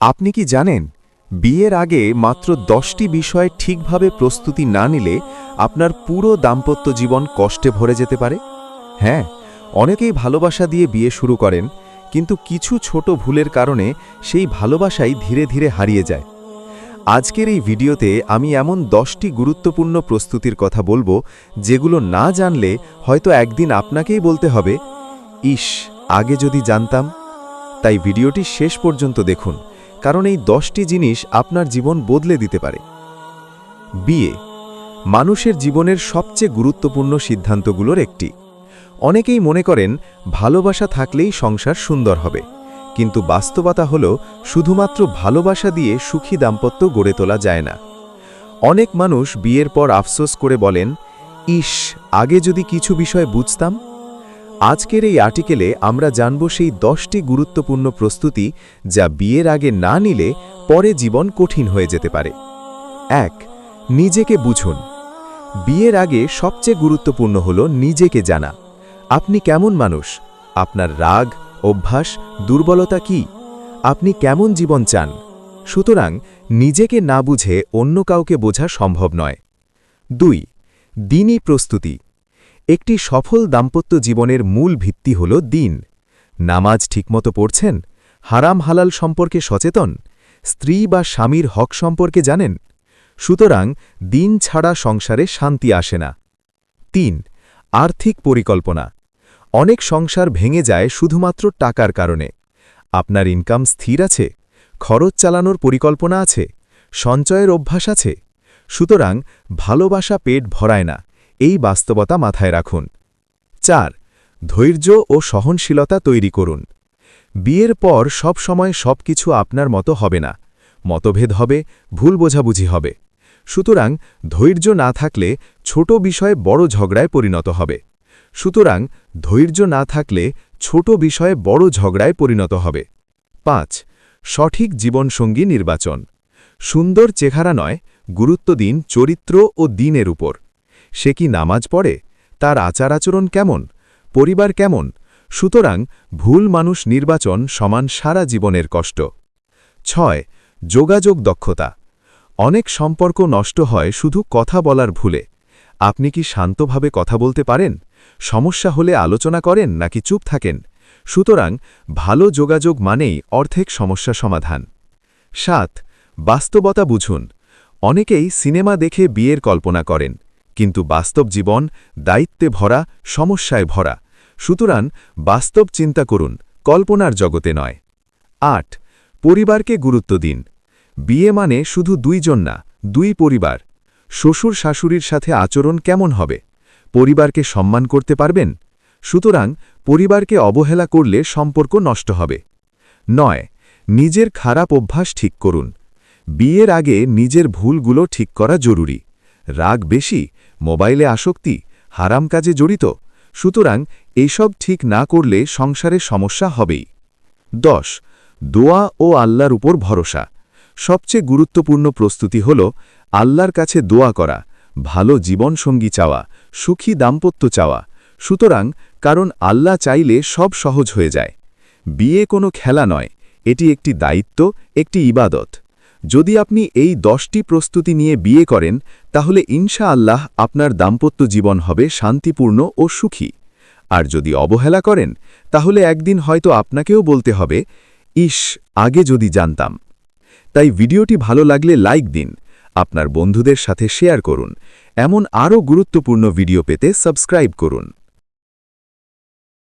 আপনি কি জানেন বিয়ের আগে মাত্র 10টি বিষয় ঠিকভাবে প্রস্তুতি না নিলে আপনার পুরো দাম্পত্য জীবন কষ্টে ভরে যেতে পারে? হ্যাঁ, অনেকেই ভালোবাসা দিয়ে বিয়ে শুরু করেন, কিন্তু কিছু ছোট ভুলের কারণে সেই ভালোবাসাই ধীরে ধীরে হারিয়ে যায়। আজকের এই ভিডিওতে আমি এমন 10টি গুরুত্বপূর্ণ প্রস্তুতির কথা বলবো, যেগুলো না জানলে হয়তো একদিন আপনাকেই বলতে হবে, ইস, আগে যদি জানতাম। তাই ভিডিওটি শেষ পর্যন্ত দেখুন, কারণ এই 10টি জিনিস আপনার জীবন বদলে দিতে পারে। বিয়ে মানুষের জীবনের সবচেয়ে গুরুত্বপূর্ণ সিদ্ধান্তগুলোর একটি। অনেকেই মনে করেন ভালোবাসা থাকলেই সংসার সুন্দর হবে, কিন্তু বাস্তবতা হল শুধুমাত্র ভালোবাসা দিয়ে সুখী দাম্পত্য গড়ে তোলা যায় না। অনেক মানুষ বিয়ের পর আফসোস করে বলেন, ইস, আগে যদি কিছু বিষয় বুঝতাম। আজকের এই আর্টিকেলে আমরা জানব সেই 10টি গুরুত্বপূর্ণ প্রস্তুতি যা বিয়ের আগে না নিলে পরে জীবন কঠিন হয়ে যেতে পারে। 1. নিজেকে বুঝুন। বিয়ের আগে সবচেয়ে গুরুত্বপূর্ণ হল নিজেকে জানা। আপনি কেমন মানুষ? আপনার রাগ, অভ্যাস, দুর্বলতা কি? আপনি কেমন জীবন চান? সুতরাং নিজেকে না বুঝে অন্য কাউকে বোঝা সম্ভব নয়। 2. দিনই প্রস্তুতি। একটি সফল দাম্পত্য জীবনের মূল ভিত্তি হল দিন। নামাজ ঠিকমতো পড়ছেন? হারাম হালাল সম্পর্কে সচেতন? স্ত্রী বা স্বামীর হক সম্পর্কে জানেন? সুতরাং দিন ছাড়া সংসারে শান্তি আসে না। 3. আর্থিক পরিকল্পনা। অনেক সংসার ভেঙে যায় শুধুমাত্র টাকার কারণে। আপনার ইনকাম স্থির আছে? খরচ চালানোর পরিকল্পনা আছে? সঞ্চয়ের অভ্যাস আছে? সুতরাং ভালোবাসা পেট ভরায় না, এই বাস্তবতা মাথায় রাখুন। 4. ধৈর্য ও সহনশীলতা তৈরি করুন। বিয়ের পর সব সময় সবকিছু আপনার মতো হবে না। মতভেদ হবে, ভুল বোঝাবুঝি হবে। সুতরাং ধৈর্য না থাকলে ছোট বিষয়ে বড় ঝগড়ায় পরিণত হবে। 5. সঠিক জীবনসঙ্গী নির্বাচন। সুন্দর চেহারা নয়, গুরুত্ব দিন চরিত্র ও দিনের উপর। সে কি নামাজ পড়ে? তার আচার আচরণ কেমন? পরিবার কেমন? সুতরাং ভুল মানুষ নির্বাচন সমান সারা জীবনের কষ্ট। 6. যোগাযোগ দক্ষতা। অনেক সম্পর্ক নষ্ট হয় শুধু কথা বলার ভুলে। আপনি কি শান্তভাবে কথা বলতে পারেন? সমস্যা হলে আলোচনা করেন নাকি চুপ থাকেন? সুতরাং ভালো যোগাযোগ মানেই অর্ধেক সমস্যা সমাধান। 7. বাস্তবতা বুঝুন। অনেকেই সিনেমা দেখে বিয়ের কল্পনা করেন, কিন্তু বাস্তব জীবন দায়িত্বে ভরা, সমস্যায় ভরা। সুতরাং বাস্তব চিন্তা করুন, কল্পনার জগতে নয়। 8. পরিবারকে গুরুত্ব দিন। বিয়ে মানে শুধু দুইজন না, দুই পরিবার। শ্বশুর শাশুড়ির সাথে আচরণ কেমন হবে? পরিবারকে সম্মান করতে পারবেন? সুতরাং পরিবারকে অবহেলা করলে সম্পর্ক নষ্ট হবে। 9. নিজের খারাপ অভ্যাস ঠিক করুন। বিয়ের আগে নিজের ভুলগুলো ঠিক করা জরুরি। রাগ বেশি, মোবাইলে আসক্তি, হারাম কাজে জড়িত। সুতরাং এইসব ঠিক না করলে সংসারে সমস্যা হবেই। 10. দোয়া ও আল্লাহর উপর ভরসা। সবচেয়ে গুরুত্বপূর্ণ প্রস্তুতি হল আল্লাহর কাছে দোয়া করা, ভালো জীবনসঙ্গী চাওয়া, সুখী দাম্পত্য চাওয়া। সুতরাং কারণ আল্লাহ চাইলে সব সহজ হয়ে যায়। বিয়ে কোনো খেলা নয়, এটি একটি দায়িত্ব, একটি ইবাদত। যদি আপনি এই 10টি প্রস্তুতি নিয়ে বিয়ে করেন, তাহলে ইনশাআল্লাহ আপনার দাম্পত্য জীবন হবে শান্তিপূর্ণ ও সুখী। আর যদি অবহেলা করেন, তাহলে একদিন হয়তো আপনাকেও বলতে হবে, ইস, আগে যদি জানতাম। তাই ভিডিওটি ভালো লাগলে লাইক দিন, আপনার বন্ধুদের সাথে শেয়ার করুন। এমন আরও গুরুত্বপূর্ণ ভিডিও পেতে সাবস্ক্রাইব করুন।